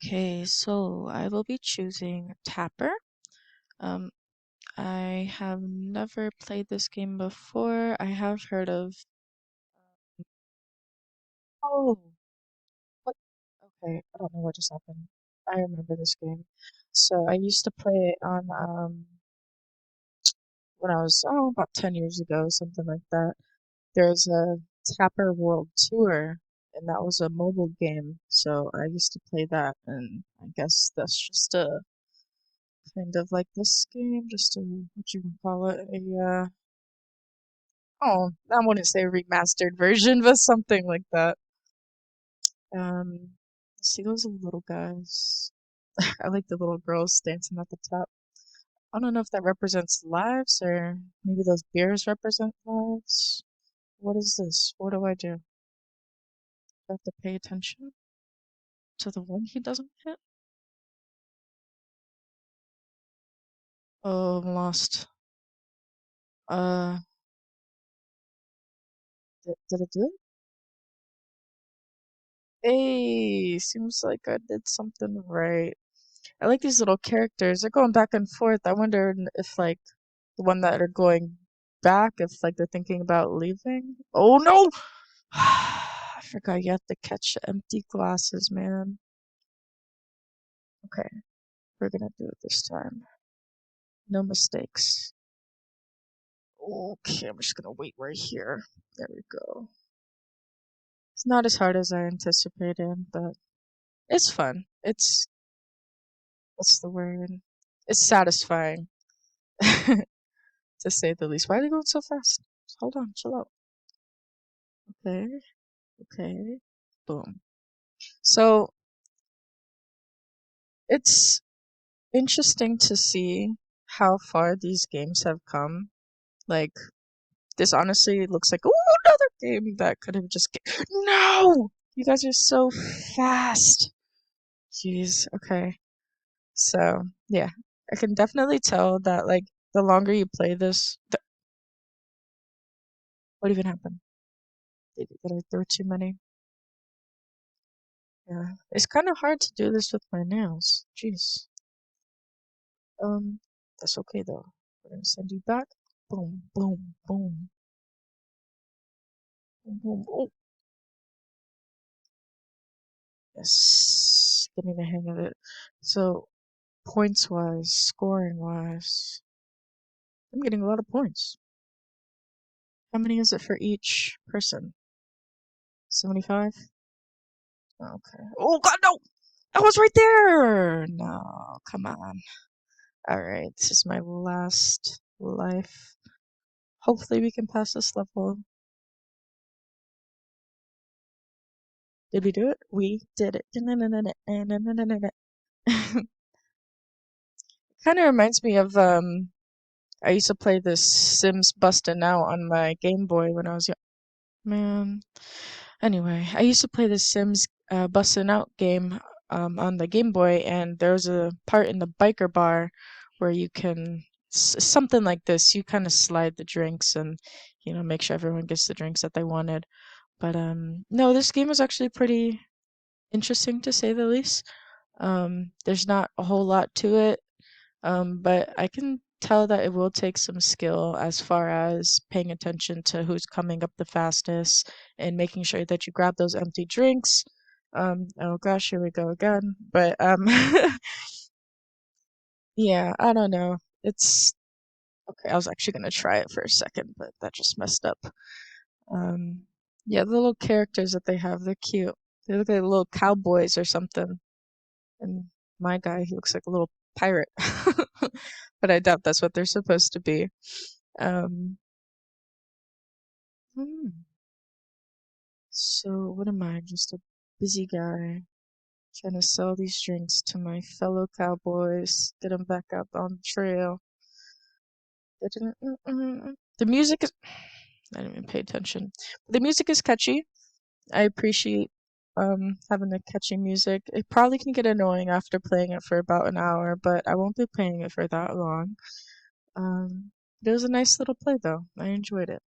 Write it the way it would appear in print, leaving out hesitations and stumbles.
Okay, so I will be choosing Tapper. Um, I have never played this game before. I have heard of. Oh, what? Okay, I don't know what just happened. I remember this game. So I used to play it on when I was about 10 years ago, something like that. There's a Tapper World Tour, and that was a mobile game. So I used to play that, and I guess that's just a kind of like this game, just a what you can call it, oh, I wouldn't say remastered version, but something like that. See those little guys. I like the little girls dancing at the top. I don't know if that represents lives or maybe those beers represent lives. What is this? What do I do? Do I have to pay attention to the one he doesn't hit? Oh, I'm lost. Uh, did it do it? Hey, seems like I did something right. I like these little characters. They're going back and forth. I wonder if like the one that are going back, if like they're thinking about leaving. Oh no! I forgot you have to catch empty glasses, man. Okay, we're gonna do it this time. No mistakes. Okay, I'm just gonna wait right here. There we go. It's not as hard as I anticipated, but it's fun. It's what's the word? It's satisfying, to say the least. Why are they going so fast? Hold on, chill out. Okay, okay, boom. So it's interesting to see how far these games have come. Like, this honestly looks like, ooh, another game that could have just. No! You guys are so fast. Jeez, okay. So, yeah, I can definitely tell that, like, the longer you play this. What even happened? Did I throw too many? Yeah. It's kind of hard to do this with my nails. Jeez. Um, that's okay though. We're gonna send you back. Boom, boom, boom, boom, boom. Oh, yes. Getting the hang of it. So, points wise, scoring wise, I'm getting a lot of points. How many is it for each person? 75? Okay. Oh god, no! I was right there! No, come on. Alright, this is my last life. Hopefully we can pass this level. Did we do it? We did it. Kind of reminds me of I used to play this Sims Bustin' Out on my Game Boy when I was young. Man. Anyway, I used to play the Sims Bustin' Out game on the Game Boy, and there's a part in the biker bar where you can something like this. You kind of slide the drinks and make sure everyone gets the drinks that they wanted. But no, this game was actually pretty interesting to say the least. There's not a whole lot to it, but I can tell that it will take some skill as far as paying attention to who's coming up the fastest and making sure that you grab those empty drinks. Oh gosh, here we go again. But yeah, I don't know. It's okay. I was actually gonna try it for a second, but that just messed up. Um, yeah, the little characters that they have, they're cute. They look like little cowboys or something. And my guy, he looks like a little pirate. But I doubt that's what they're supposed to be. Um, hmm. So what am I? Just a busy guy trying to sell these drinks to my fellow cowboys, get them back up on the trail. The music is. I didn't even pay attention. The music is catchy. I appreciate having the catchy music. It probably can get annoying after playing it for about an hour, but I won't be playing it for that long. It was a nice little play though. I enjoyed it.